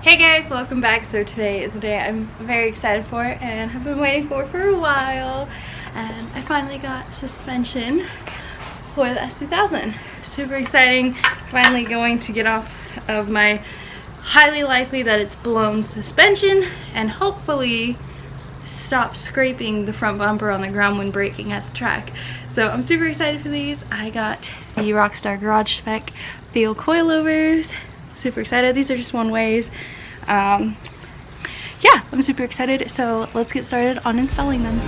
Hey guys, welcome back. So today is the day I'm very excited for and have been waiting for a while. And I finally got suspension for the S2000. Super exciting. Finally going to get off of my highly likely that it's blown suspension and hopefully stop scraping the front bumper on the ground when braking at the track. So I'm super excited for these. I got the Rockstar Garage Spec Feal Coilovers. Super excited. These are just one ways. Yeah, I'm super excited. So let's get started on installing them.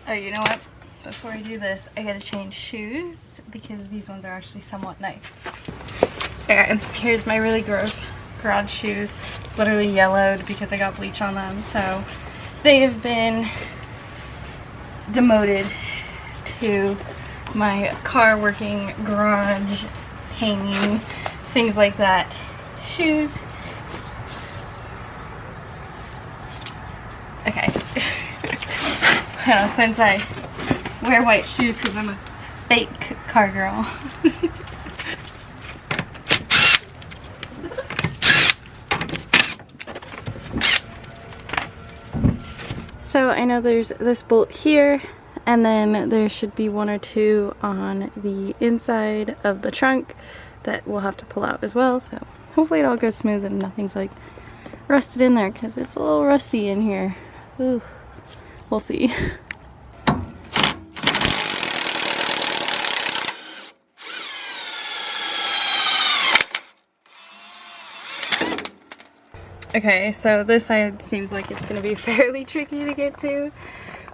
Oh, you know what? Before I do this, I gotta change shoes because these ones are actually somewhat nice. Alright, here's my really gross garage shoes. Literally yellowed because I got bleach on them. So they have been demoted to my car working garage hanging, things like that. Shoes. Okay. Since I wear white shoes because I'm a fake car girl. So I know there's this bolt here, and then there should be one or two on the inside of the trunk that we'll have to pull out as well. So hopefully it all goes smooth and nothing's like rusted in there because it's a little rusty in here. Ooh. We'll see. Okay, so this side seems like it's going to be fairly tricky to get to,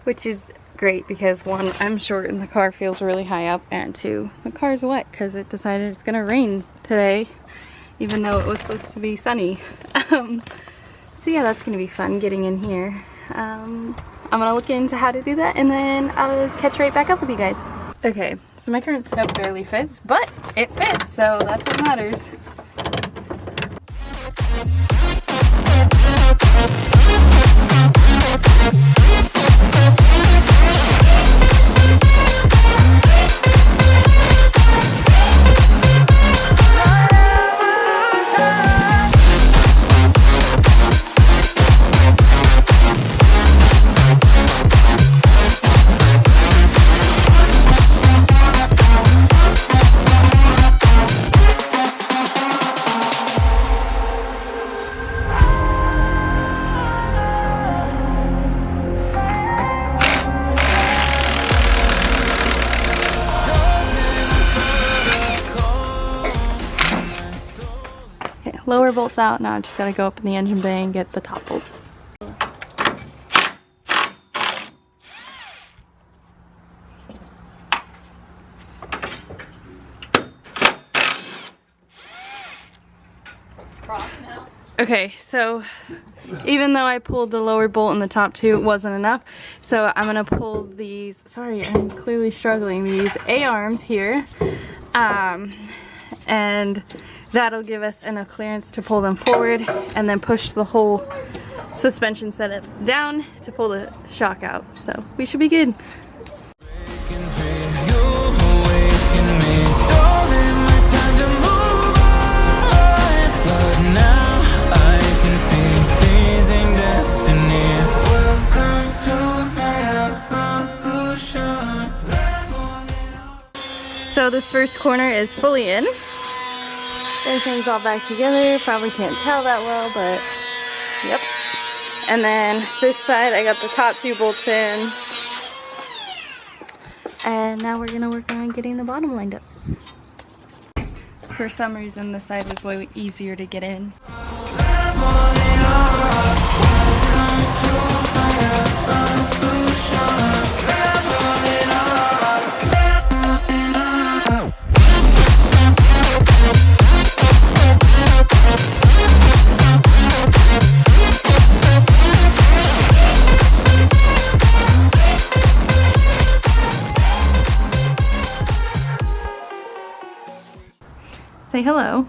which is great because one, I'm short and the car feels really high up, and two, the car's wet because it decided it's going to rain today, even though it was supposed to be sunny. So yeah, that's going to be fun getting in here. I'm gonna look into how to do that and then I'll catch right back up with you guys. Okay, so my current setup barely fits, but it fits, so that's what matters. Lower bolts out, now I just gotta go up in the engine bay and get the top bolts. Okay, so even though I pulled the lower bolt and the top two, it wasn't enough. So I'm gonna pull these, sorry, I'm clearly struggling, these A-arms here. And that'll give us enough clearance to pull them forward and then push the whole suspension setup down to pull the shock out. So we should be good. So this first corner is fully in. Everything's all back together. Probably can't tell that well, but yep. And then this side, I got the top two bolts in. And now we're gonna work on getting the bottom lined up. For some reason, this side was way easier to get in. Welcome to my say hello.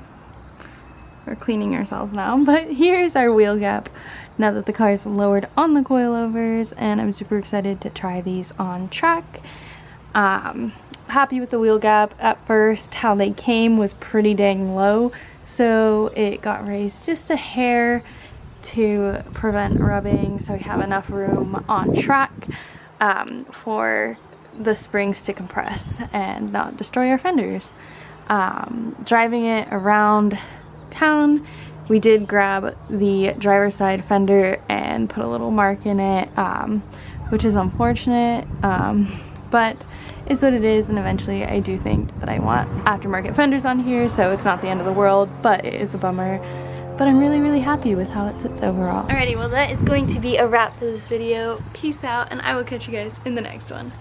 We're cleaning ourselves now, but here's our wheel gap now that the car is lowered on the coilovers, and I'm super excited to try these on track. Happy with the wheel gap. At first, how they came was pretty dang low, so it got raised just a hair to prevent rubbing, so we have enough room on track for the springs to compress and not destroy our fenders. Driving it around town, we did grab the driver's side fender and put a little mark in it, which is unfortunate, but it's what it is, and eventually I do think that I want aftermarket fenders on here, so it's not the end of the world, but it is a bummer. But I'm really happy with how it sits overall. Alrighty, well that is going to be a wrap for this video. Peace out, and I will catch you guys in the next one.